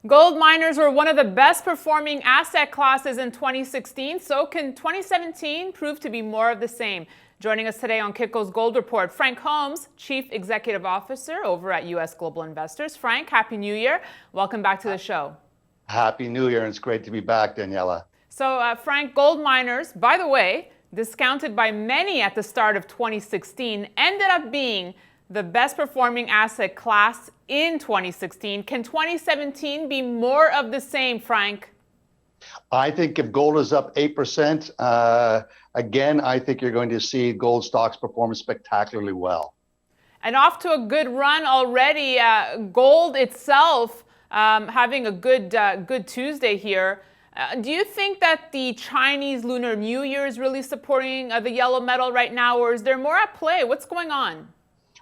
Gold miners were one of the best performing asset classes in 2016, so can 2017 prove to be more of the same? Joining us today on Kitco's Gold Report, Frank Holmes, Chief Executive Officer over at U.S. Global Investors. Frank, Happy New Year. Welcome back to the show. Happy New Year, and it's great to be back, Daniela. So, Frank, gold miners, by the way, discounted by many at the start of 2016, ended up being the best performing asset class in 2016. Can 2017 be more of the same, Frank? I think if gold is up 8%, again, I think you're going to see gold stocks perform spectacularly well. And off to a good run already. Gold itself having a good Tuesday here. Do you think that the Chinese Lunar New Year is really supporting the yellow metal right now, or is there more at play? What's going on?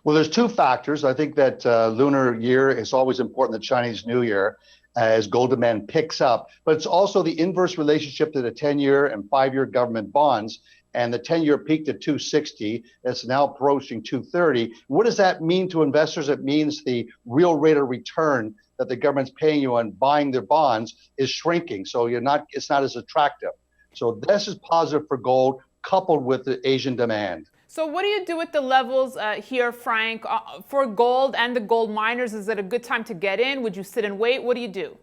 Well, there's two factors. I think that Lunar Year is always important, the Chinese New Year, as gold demand picks up. But it's also the inverse relationship to the 10-year and 5-year government bonds. And the 10-year peaked at 260. It's now approaching 230. What does that mean to investors? It means the real rate of return that the government's paying you on buying their bonds is shrinking. So it's not as attractive. So this is positive for gold, coupled with the Asian demand. So what do you do with the levels here, Frank, for gold and the gold miners? Is it a good time to get in? Would you sit and wait? What do you do?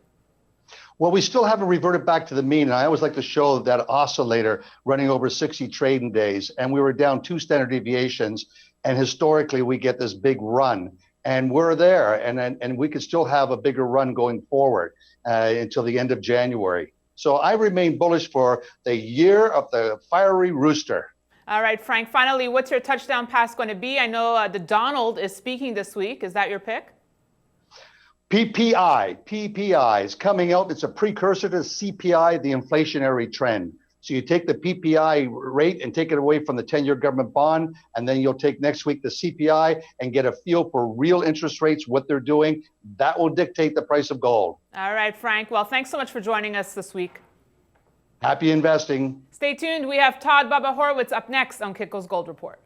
Well, we still haven't reverted back to the mean. And I always like to show that oscillator running over 60 trading days. And we were down 2 standard deviations. And historically, we get this big run. And we're there. And we could still have a bigger run going forward until the end of January. So I remain bullish for the year of the fiery rooster. All right, Frank, finally, what's your touchdown pass going to be? I know the Donald is speaking this week. Is that your pick? PPI is coming out. It's a precursor to CPI, the inflationary trend. So you take the PPI rate and take it away from the 10-year government bond, and then you'll take next week the CPI and get a feel for real interest rates, what they're doing. That will dictate the price of gold. All right, Frank. Well, thanks so much for joining us this week. Happy investing. Stay tuned. We have Todd Baba Horowitz up next on Kitco's Gold Report.